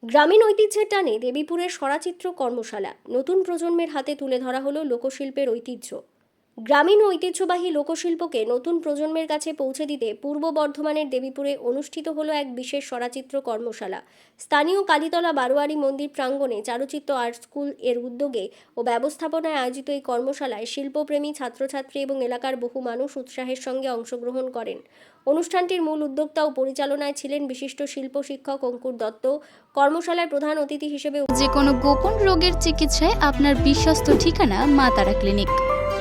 গ্রামীণ ঐতিহ্যের টানে দেবীপুরের সরাচিত্র কর্মশালা নতুন প্রজন্মের হাতে তুলে ধরা হলো লোকশিল্পের ঐতিহ্য। গ্রামীণ ঐতিহ্যবাহী লোকশিল্পকে নতুন প্রজন্মের কাছে পৌঁছে দিতে পূর্ব বর্ধমানের দেবীপুরে অনুষ্ঠিত হলো এক বিশেষ সরাচিত্র কর্মশালা। স্থানীয় কালীতলা বারোয়ারি মন্দির প্রাঙ্গণে চারুচিত্র আর্ট স্কুল এর উদ্যোগে ও ব্যবস্থাপনায় আয়োজিত এই কর্মশালায় শিল্পপ্রেমী ছাত্রছাত্রী এবং এলাকার বহু মানুষ উৎসাহের সঙ্গে অংশগ্রহণ করেন। অনুষ্ঠানটির মূল উদ্যোক্তা ও পরিচালনায় ছিলেন বিশিষ্ট শিল্প শিক্ষক অঙ্কুর দত্ত। কর্মশালায় প্রধান অতিথি হিসেবে যে কোনো গোপন রোগের চিকিৎসায় আপনার বিশ্বস্ত ঠিকানা মা তারা ক্লিনিক।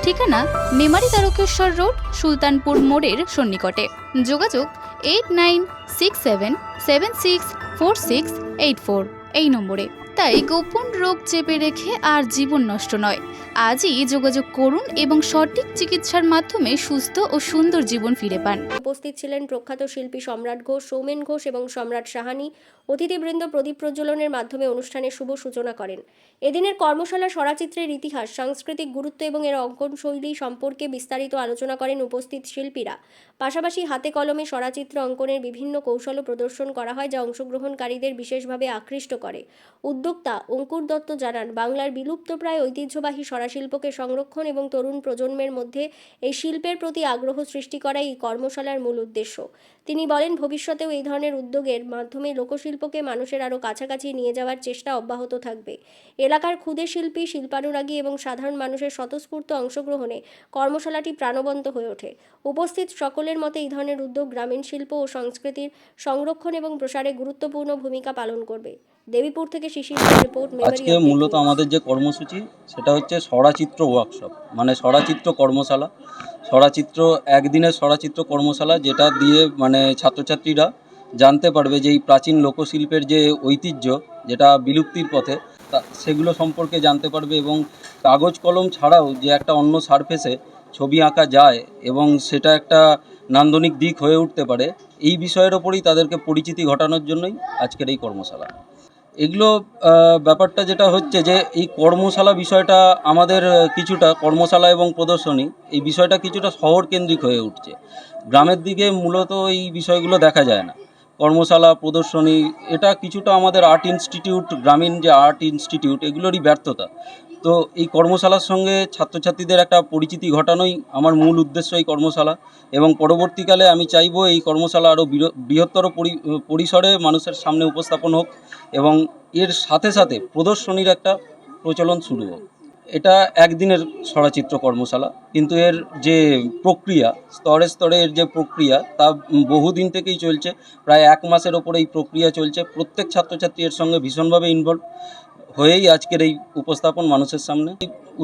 ঠিকানা মেমারি তারকেশ্বর রোড, সুলতানপুর মোড়ের সন্নিকটে। যোগাযোগ 8967764684 এই নম্বরে। তাই গোপন রোগ চেপে রেখে আর জীবন নষ্ট নয়। আজই যোগাযোগ করুন এবং সঠিক চিকিৎসার মাধ্যমে সুস্থ ও সুন্দর জীবন ফিরে পান। উপস্থিত ছিলেন প্রখ্যাত শিল্পী সম্রাট ঘোষ, সৌমেন ঘোষ এবং সম্রাট সাহানি। অতিথিবৃন্দ প্রদীপ প্রজ্বলনের মাধ্যমে অনুষ্ঠানের শুভ সূচনা করেন। এদিনের কর্মশালা সরাচিত্রের ইতিহাস, সাংস্কৃতিক গুরুত্ব এবং এর অঙ্কন শৈলী সম্পর্কে বিস্তারিত আলোচনা করেন উপস্থিত শিল্পীরা। পাশাপাশি হাতে কলমে সরাচিত্র অঙ্কনের বিভিন্ন কৌশলও প্রদর্শন করা হয়, যা অংশগ্রহণকারীদের বিশেষভাবে আকৃষ্ট করে। উদ্যোক্তা অঙ্কুর দত্ত জানান, বাংলার বিলুপ্তপ্রায় ঐতিহ্যবাহী সরাশিল্পকে সংরক্ষণ এবং তরুণ প্রজন্মের মধ্যে এই শিল্পের প্রতি আগ্রহ সৃষ্টি করাই এই কর্মশালার মূল উদ্দেশ্য। তিনি বলেন, ভবিষ্যতেও এই ধরনের উদ্যোগের মাধ্যমে লোকশিল্পকে মানুষের আরও কাছাকাছি নিয়ে যাওয়ার চেষ্টা অব্যাহত থাকবে। এলাকার ক্ষুদে শিল্পী, শিল্পানুরাগী এবং সাধারণ মানুষের স্বতঃস্ফূর্ত অংশগ্রহণে কর্মশালাটি প্রাণবন্ত হয়ে ওঠে। উপস্থিত সকলের মতে এই ধরনের উদ্যোগ গ্রামীণ শিল্প ও সংস্কৃতির সংরক্ষণ এবং প্রসারে গুরুত্বপূর্ণ ভূমিকা পালন করবে। দেবীপুর থেকে শিশির রিপোর্ট। আজকে মূলত আমাদের যে কর্মসূচি সেটা হচ্ছে সরাচিত্র ওয়ার্কশপ, মানে সরাচিত্র কর্মশালা। সরাচিত্র একদিনের সরাচিত্র কর্মশালা, যেটা দিয়ে মানে ছাত্রছাত্রীরা জানতে পারবে যে এই প্রাচীন লোকশিল্পের যে ঐতিহ্য, যেটা বিলুপ্তির পথে, সেগুলো সম্পর্কে জানতে পারবে এবং কাগজ কলম ছাড়াও যে একটা অন্য সারফেসে ছবি আঁকা যায় এবং সেটা একটা নান্দনিক দিক হয়ে উঠতে পারে, এই বিষয়ের ওপরেই তাদেরকে পরিচিতি ঘটানোর জন্যই আজকের এই কর্মশালা। এগুলো ব্যাপারটা যেটা হচ্ছে যে এই কর্মশালা বিষয়টা আমাদের কিছুটা কর্মশালা এবং প্রদর্শনী, এই বিষয়টা কিছুটা শহর কেন্দ্রিক হয়ে উঠছে। গ্রামের দিকে মূলত এই বিষয়গুলো দেখা যায় না। কর্মশালা, প্রদর্শনী, এটা কিছুটা আমাদের আর্ট ইনস্টিটিউট, গ্রামীণ যে আর্ট ইনস্টিটিউট, এগুলোরই ব্যর্থতা। তো এই কর্মশালার সঙ্গে ছাত্রছাত্রীদের একটা পরিচিতি ঘটানোই আমার মূল উদ্দেশ্য এই কর্মশালা। এবং পরবর্তীকালে আমি চাইবো এই কর্মশালা আরও বৃহত্তর পরিসরে মানুষের সামনে উপস্থাপন হোক এবং এর সাথে সাথে প্রদর্শনীর একটা প্রচলন শুরু হোক। এটা একদিনের সরাচিত্র কর্মশালা, কিন্তু এর যে প্রক্রিয়া, স্তরে স্তরে এর যে প্রক্রিয়া, তা বহুদিন থেকেই চলছে। প্রায় 1 মাসের ওপরে এই প্রক্রিয়া চলছে। প্রত্যেক ছাত্রছাত্রী এর সঙ্গে ভীষণভাবে ইনভলভ হয়েই আজকের এই উপস্থাপন মানুষের সামনে।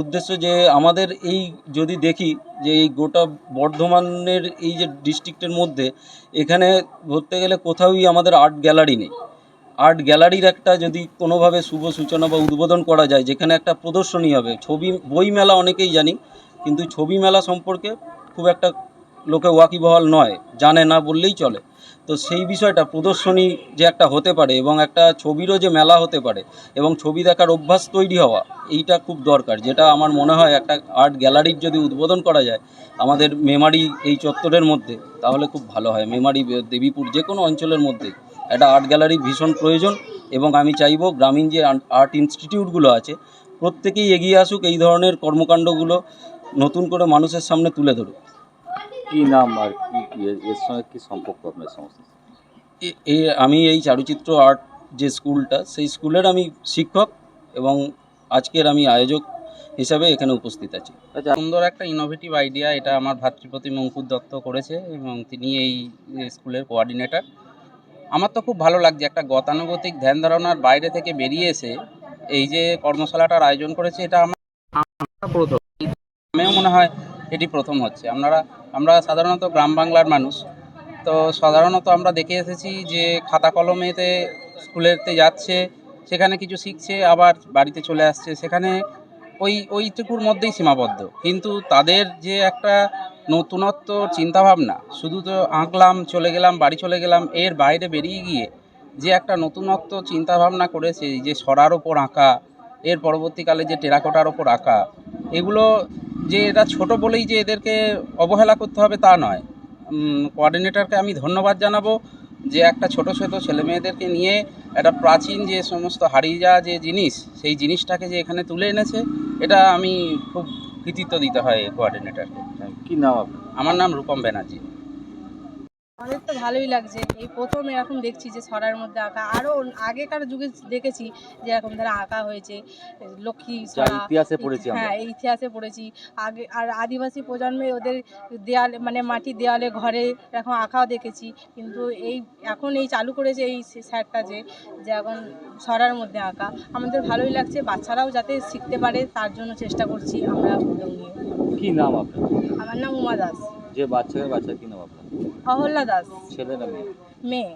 উদ্দেশ্য যে আমাদের এই যদি দেখি যে এই গোটা বর্ধমানের এই যে ডিস্ট্রিক্টের মধ্যে, এখানে ধরতে গেলে কোথাওই আমাদের আর্ট গ্যালারি নেই। আর্ট গ্যালারির একটা যদি কোনোভাবে শুভ সূচনা বা উদ্বোধন করা যায়, যেখানে একটা প্রদর্শনী হবে। বই মেলা অনেকেই জানি, কিন্তু ছবি মেলা সম্পর্কে খুব একটা লোকে ওয়াকিবহাল নয়, জানে না বললেই চলে। তো সেই বিষয়টা প্রদর্শনী যে একটা হতে পারে এবং একটা ছবিরও যে মেলা হতে পারে এবং ছবি দেখার অভ্যাস তৈরি হওয়া, এইটা খুব দরকার। যেটা আমার মনে হয় একটা আর্ট গ্যালারির যদি উদ্বোধন করা যায় আমাদের মেমারি এই চত্বরের মধ্যে, তাহলে খুব ভালো হয়। মেমারি, দেবীপুর, যে কোনো অঞ্চলের মধ্যে একটা আর্ট গ্যালারির ভীষণ প্রয়োজন। এবং আমি চাইবো গ্রামীণ যে আর্ট ইনস্টিটিউটগুলো আছে প্রত্যেকেই এগিয়ে আসুক, এই ধরনের কর্মকাণ্ডগুলো নতুন করে মানুষের সামনে তুলে ধরুক। কী নাম আর কি এর সঙ্গে কী সম্পর্ক আপনার সমস্ত? আমি এই চারুচিত্র আর্ট যে স্কুলটা, সেই স্কুলের আমি শিক্ষক এবং আজকের আমি আয়োজক হিসাবে এখানে উপস্থিত আছি। আচ্ছা, সুন্দর একটা ইনোভেটিভ আইডিয়া এটা আমার ভাতৃপ্রতিম অঙ্কুর দত্ত করেছে এবং তিনি এই স্কুলের কোঅর্ডিনেটর। আমার তো খুব ভালো লাগছে, একটা গতানুগতিক ধ্যান ধারণার বাইরে থেকে বেরিয়ে এসে এই যে কর্মশালাটার আয়োজন করেছে, এটা আমরা প্রথম, আমিও মনে হয় এটি প্রথম হচ্ছে। আমরা সাধারণত গ্রাম বাংলার মানুষ, তো সাধারণত আমরা দেখে এসেছি যে খাতা কলমেতে স্কুলেতে যাচ্ছে, সেখানে কিছু শিখছে, আবার বাড়িতে চলে আসছে, সেখানে ওইটুকুর মধ্যেই সীমাবদ্ধ। কিন্তু তাদের যে একটা নতুনত্ব চিন্তাভাবনা, শুধু তো আঁকলাম, চলে গেলাম, বাড়ি চলে গেলাম, এর বাইরে বেরিয়ে গিয়ে যে একটা নতুনত্ব চিন্তাভাবনা করেছে, যে সরার ওপর আঁকা, এর পরবর্তীকালে যে টেরাকোটার ওপর আঁকা, এগুলো যে এটা ছোট বলেই যে এদেরকে অবহেলা করতে হবে তা নয়। কোঅর্ডিনেটরকে আমি ধন্যবাদ জানাবো যে একটা ছোট ছোট ছেলে মেয়েদেরকে নিয়ে একটা প্রাচীন যে সমস্ত হারিয়ে যাওয়া যে জিনিস, সেই জিনিসটাকে যে এখানে তুলে এনেছে, এটা আমি খুব কৃতিত্ব দিতে হয় কোঅর্ডিনেটরকে। কি নাম আপনার? আমার নাম রূপম ব্যানার্জি। আমাদের তো ভালোই লাগছে, এই প্রথম এরকম দেখছি যে ছড়ার মধ্যে আঁকা। আরও আগেকার যুগে দেখেছি যে এরকম ধরো আঁকা হয়েছে, লক্ষ্মী যা ছড়া। ইতিহাসে পড়েছি আমরা। হ্যাঁ, এই ইতিহাসে পড়েছি। আগে আর আদিবাসী প্রজন্মে ওদের দেয়ালে, মানে মাটির দেওয়ালে ঘরে এরকম আঁকাও দেখেছি। কিন্তু এখন চালু করেছে এই স্যারটা যে এখন ছড়ার মধ্যে আঁকা। আমাদের ভালোই লাগছে, বাচ্চারাও যাতে শিখতে পারে তার জন্য চেষ্টা করছি আমরা উদ্যোগ নিয়ে। কি নাম আপনার? আমার নাম উমা দাস। যে বাচ্চা কি নাম আপনার? অহল্যা দাস। ছেলে না মেয়ে? মেয়ে।